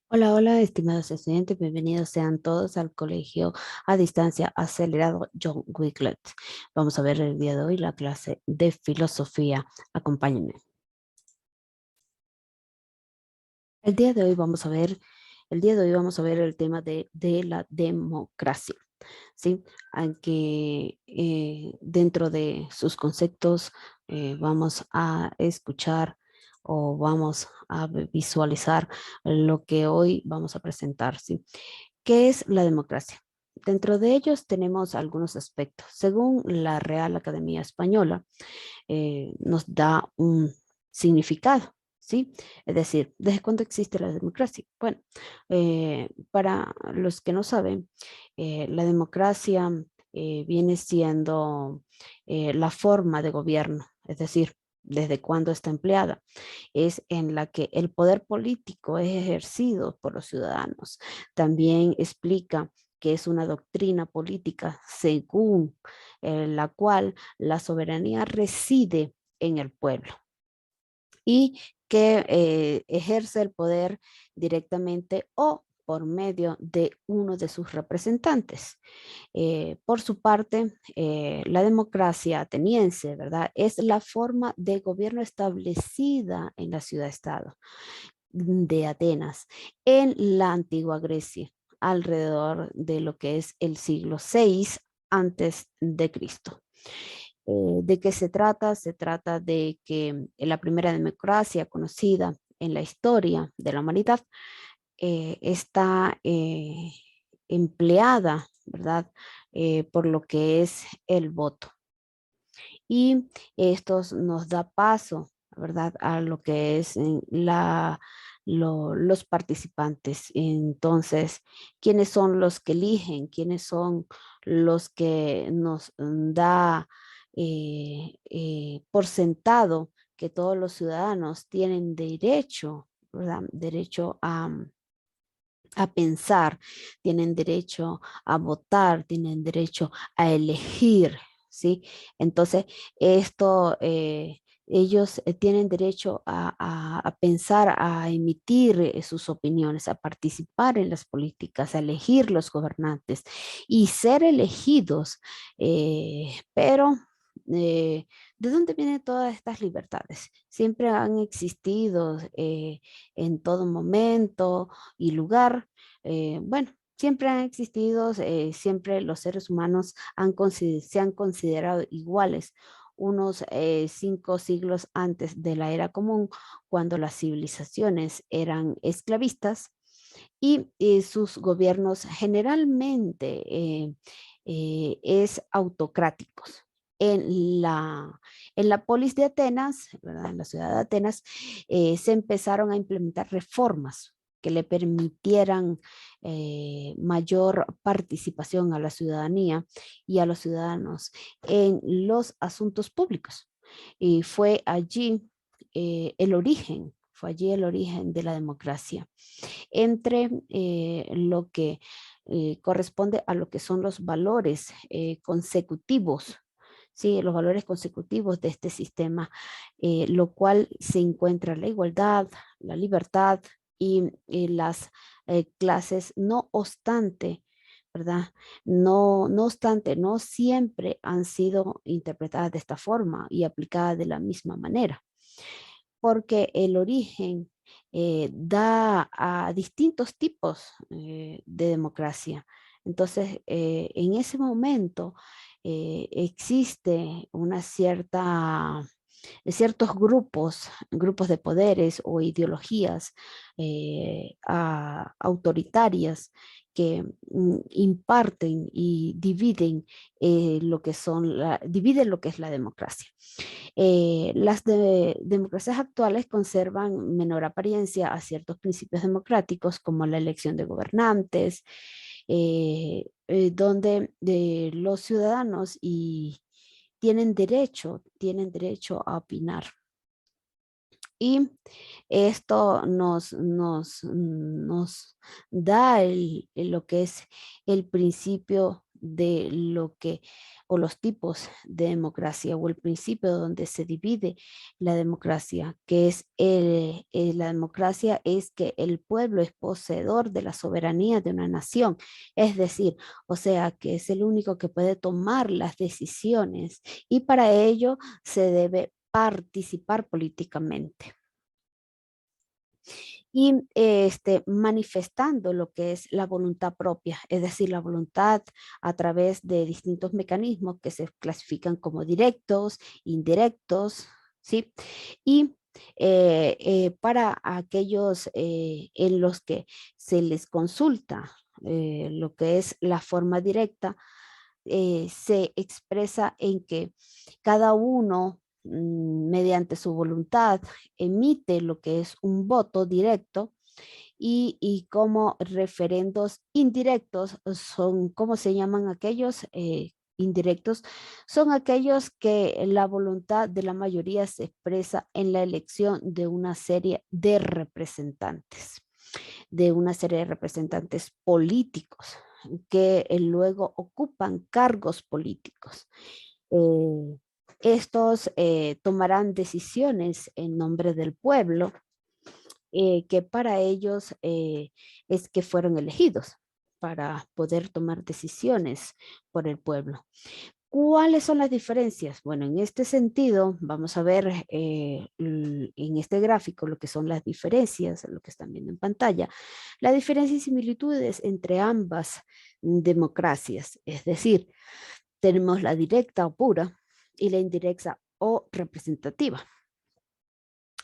Hola, hola, estimados estudiantes, bienvenidos sean todos al Colegio a Distancia Acelerado John Wicklett. Vamos a ver el día de hoy la clase de filosofía. Acompáñenme. El día de hoy vamos a ver, el día de hoy vamos a ver el tema de la democracia, ¿sí? Aunque dentro de sus conceptos vamos a escuchar o vamos a visualizar lo que hoy vamos a presentar, ¿sí? ¿Qué es la democracia? Dentro de ellos tenemos algunos aspectos. Según la Real Academia Española, nos da un significado, ¿sí? Es decir, ¿desde cuándo existe la democracia? Bueno, para los que no saben, la democracia viene siendo la forma de gobierno, es decir, desde cuándo está empleada, es en la que el poder político es ejercido por los ciudadanos. También explica que es una doctrina política según la cual la soberanía reside en el pueblo y que ejerce el poder directamente o por medio de uno de sus representantes. Por su parte, la democracia ateniense, ¿verdad? Es la forma de gobierno establecida en la ciudad-estado de Atenas en la antigua Grecia, alrededor de lo que es el siglo VI antes de Cristo. ¿De qué se trata? Se trata de que la primera democracia conocida en la historia de la humanidad está empleada, ¿verdad? Por lo que es el voto. Y esto nos da paso, ¿verdad? A lo que es los participantes. Entonces, ¿quiénes son los que eligen? ¿Quiénes son los que nos da por sentado que todos los ciudadanos tienen derecho, ¿verdad? Derecho a pensar, tienen derecho a votar, tienen derecho a elegir, ¿sí? Entonces, esto, ellos tienen derecho a pensar, a emitir sus opiniones, a participar en las políticas, a elegir los gobernantes y ser elegidos, pero... ¿De dónde vienen todas estas libertades? Siempre han existido en todo momento y lugar. Bueno, siempre han existido, siempre los seres humanos se han considerado iguales unos 5 siglos antes de la era común, cuando las civilizaciones eran esclavistas y sus gobiernos generalmente es autocráticos. En la polis de Atenas, ¿verdad? En la ciudad de Atenas, se empezaron a implementar reformas que le permitieran mayor participación a la ciudadanía y a los ciudadanos en los asuntos públicos. Y fue allí el origen de la democracia, entre lo que corresponde a lo que son los valores consecutivos. Sí, los valores consecutivos de este sistema, lo cual se encuentra la igualdad, la libertad y las clases, no obstante, ¿verdad? No obstante, no siempre han sido interpretadas de esta forma y aplicadas de la misma manera, porque el origen da a distintos tipos de democracia. Entonces, en ese momento existe una ciertos grupos de poderes o ideologías autoritarias que imparten y dividen lo que es la democracia. Las democracias actuales conservan menor apariencia a ciertos principios democráticos, como la elección de gobernantes, donde los ciudadanos tienen derecho a opinar. Y esto nos da lo que es el principio de lo que, o los tipos de democracia, o el principio donde se divide la democracia, que es la democracia es que el pueblo es poseedor de la soberanía de una nación, es decir, o sea, que es el único que puede tomar las decisiones y para ello se debe participar políticamente y manifestando lo que es la voluntad propia, es decir, la voluntad a través de distintos mecanismos que se clasifican como directos, indirectos, ¿sí? Y para aquellos en los que se les consulta lo que es la forma directa, se expresa en que cada uno mediante su voluntad emite lo que es un voto directo y como referendos indirectos son, ¿cómo se llaman aquellos? Indirectos son aquellos que la voluntad de la mayoría se expresa en la elección de una serie de representantes políticos que luego ocupan cargos políticos. Eh, Estos tomarán decisiones en nombre del pueblo, que para ellos es que fueron elegidos para poder tomar decisiones por el pueblo. ¿Cuáles son las diferencias? Bueno, en este sentido, vamos a ver en este gráfico lo que son las diferencias, lo que están viendo en pantalla, la diferencia y similitudes entre ambas democracias, es decir, tenemos la directa o pura y la indirecta o representativa,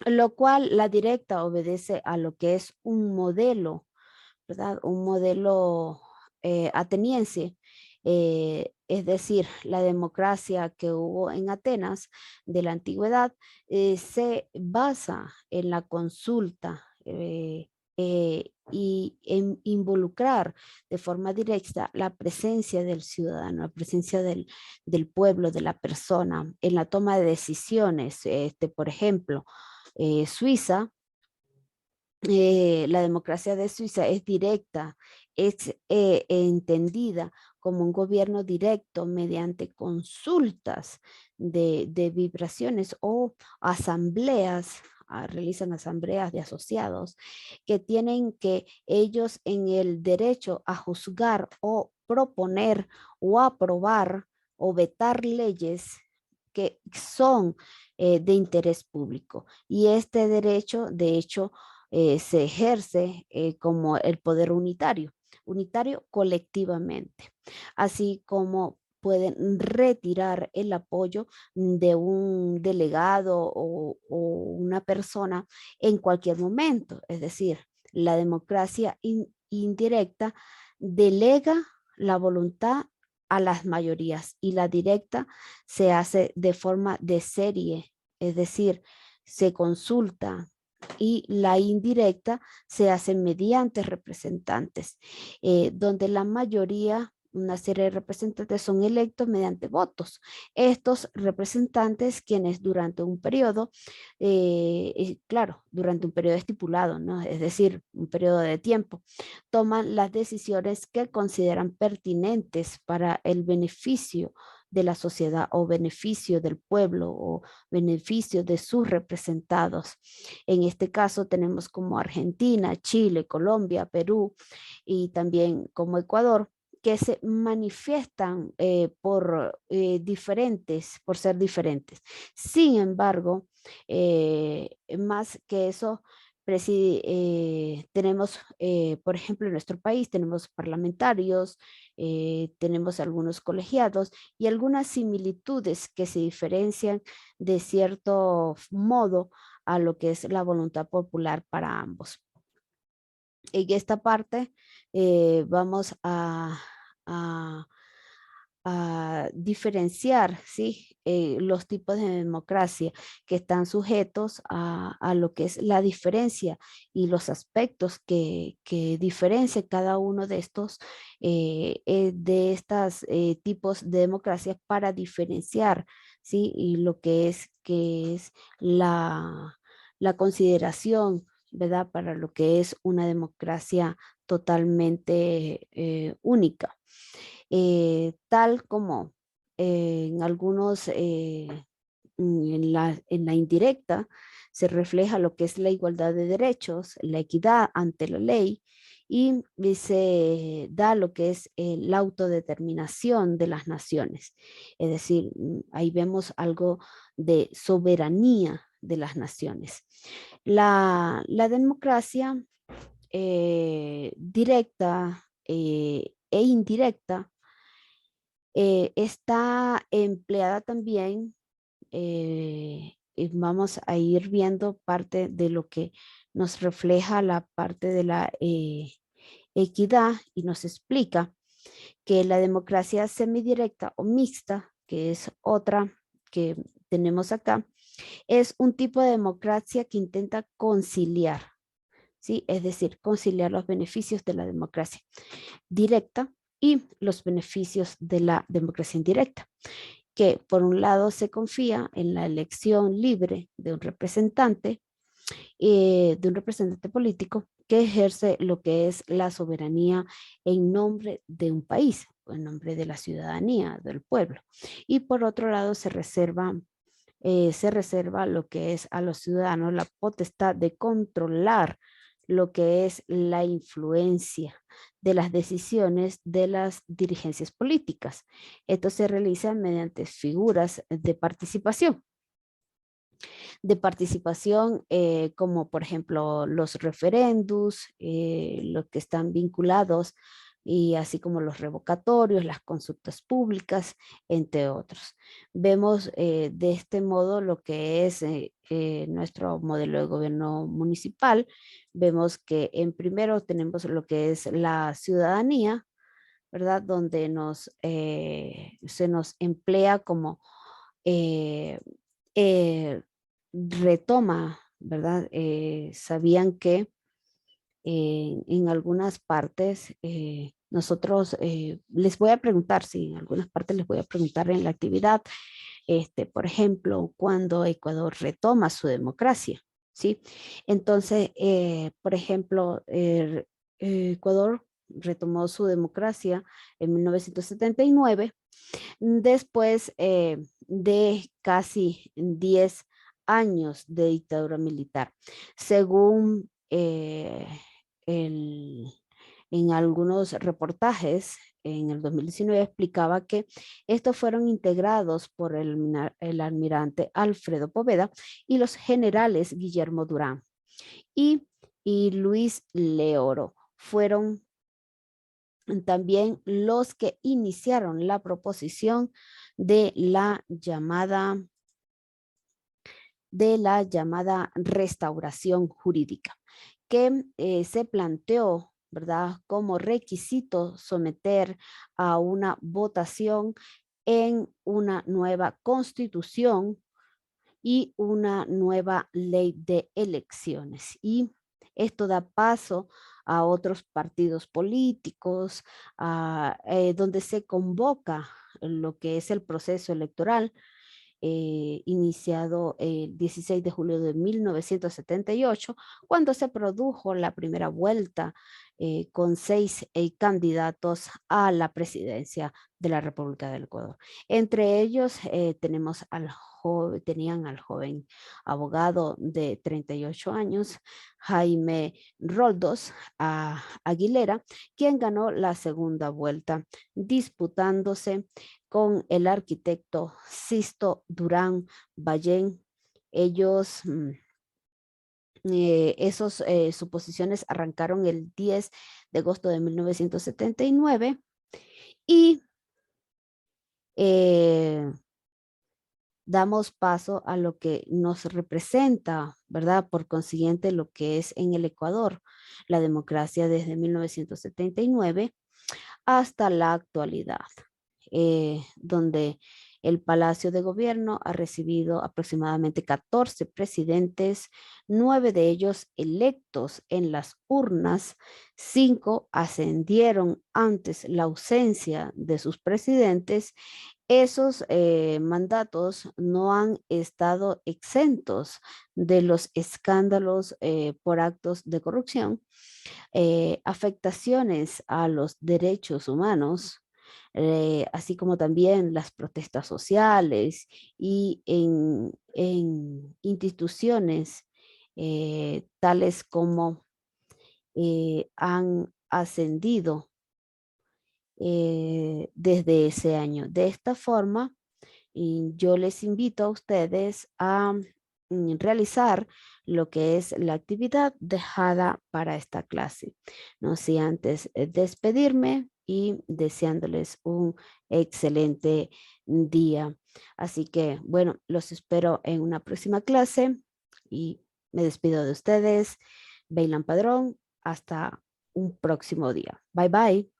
lo cual la directa obedece a lo que es un modelo, ¿verdad? Un modelo ateniense, es decir, la democracia que hubo en Atenas de la antigüedad se basa en la consulta y en involucrar de forma directa la presencia del ciudadano, la presencia del pueblo, de la persona en la toma de decisiones. Por ejemplo, Suiza, la democracia de Suiza es directa, es entendida como un gobierno directo mediante consultas de vibraciones o asambleas, realizan asambleas de asociados que tienen que ellos en el derecho a juzgar o proponer o aprobar o vetar leyes que son de interés público. Y este derecho, de hecho, se ejerce como el poder unitario colectivamente, así como pueden retirar el apoyo de un delegado o una persona en cualquier momento. Es decir, la democracia indirecta delega la voluntad a las mayorías y la directa se hace de forma de serie, es decir, se consulta y la indirecta se hace mediante representantes, donde la mayoría, una serie de representantes son electos mediante votos. Estos representantes, quienes durante un periodo, claro, durante un periodo estipulado, ¿no? Es decir, un periodo de tiempo, toman las decisiones que consideran pertinentes para el beneficio de la sociedad o beneficio del pueblo o beneficio de sus representados. En este caso tenemos como Argentina, Chile, Colombia, Perú y también como Ecuador, que se manifiestan por ser diferentes. Sin embargo, más que eso, tenemos, por ejemplo, en nuestro país tenemos parlamentarios, tenemos algunos colegiados y algunas similitudes que se diferencian de cierto modo a lo que es la voluntad popular para ambos. En esta parte vamos a, a diferenciar, ¿sí? Los tipos de democracia que están sujetos a lo que es la diferencia y los aspectos que diferencia cada uno de estos de estas tipos de democracia para diferenciar, ¿sí? Y lo que es la consideración, ¿verdad? Para lo que es una democracia totalmente única. tal como en algunos, en la indirecta, se refleja lo que es la igualdad de derechos, la equidad ante la ley y se da lo que es la autodeterminación de las naciones. Es decir, ahí vemos algo de soberanía de las naciones. La democracia directa e indirecta está empleada también, y vamos a ir viendo parte de lo que nos refleja la parte de la equidad y nos explica que la democracia semidirecta o mixta, que es otra que tenemos acá, es un tipo de democracia que intenta conciliar, ¿sí? Es decir, conciliar los beneficios de la democracia directa y los beneficios de la democracia indirecta, que por un lado se confía en la elección libre de un representante político que ejerce lo que es la soberanía en nombre de un país, o en nombre de la ciudadanía, del pueblo. Y por otro lado se reserva lo que es a los ciudadanos la potestad de controlar lo que es la influencia de las decisiones de las dirigencias políticas. Esto se realiza mediante figuras de participación como por ejemplo los referendos, los que están vinculados y así como los revocatorios, las consultas públicas, entre otros. Vemos de este modo lo que es nuestro modelo de gobierno municipal. Vemos que en primero tenemos lo que es la ciudadanía, ¿verdad? Donde se nos emplea como eh, eh, retoma, ¿verdad? Sabían que en algunas partes nosotros, les voy a preguntar, sí, en algunas partes les voy a preguntar en la actividad, por ejemplo, cuando Ecuador retoma su democracia, ¿sí? Entonces, por ejemplo, Ecuador retomó su democracia en 1979 después de casi 10 años de dictadura militar. Según el, en algunos reportajes, en el 2019 explicaba que estos fueron integrados por el almirante Alfredo Poveda y los generales Guillermo Durán y, y Luis Leoro. Fueron también los que iniciaron la proposición de la llamada restauración jurídica, que se planteó, ¿verdad?, como requisito someter a una votación en una nueva constitución y una nueva ley de elecciones. Y esto da paso a otros partidos políticos, donde se convoca lo que es el proceso electoral iniciado el 16 de julio de 1978, cuando se produjo la primera vuelta con 6 candidatos a la presidencia de la República del Ecuador. Entre ellos tenían al joven abogado de 38 años, Jaime Roldos Aguilera, quien ganó la segunda vuelta, disputándose con el arquitecto Sisto Durán Ballén. Ellos, esos suposiciones arrancaron el 10 de agosto de 1979 y damos paso a lo que nos representa, ¿verdad? Por consiguiente, lo que es en el Ecuador, la democracia desde 1979 hasta la actualidad, donde el Palacio de Gobierno ha recibido aproximadamente 14 presidentes, 9 de ellos electos en las urnas, 5 ascendieron antes la ausencia de sus presidentes. Esos mandatos no han estado exentos de los escándalos por actos de corrupción, afectaciones a los derechos humanos, así como también las protestas sociales y en instituciones tales como han ascendido desde ese año. De esta forma, y yo les invito a ustedes a realizar lo que es la actividad dejada para esta clase. No sé antes despedirme y deseándoles un excelente día. Así que, bueno, los espero en una próxima clase y me despido de ustedes. Bailan Padrón, hasta un próximo día. Bye bye.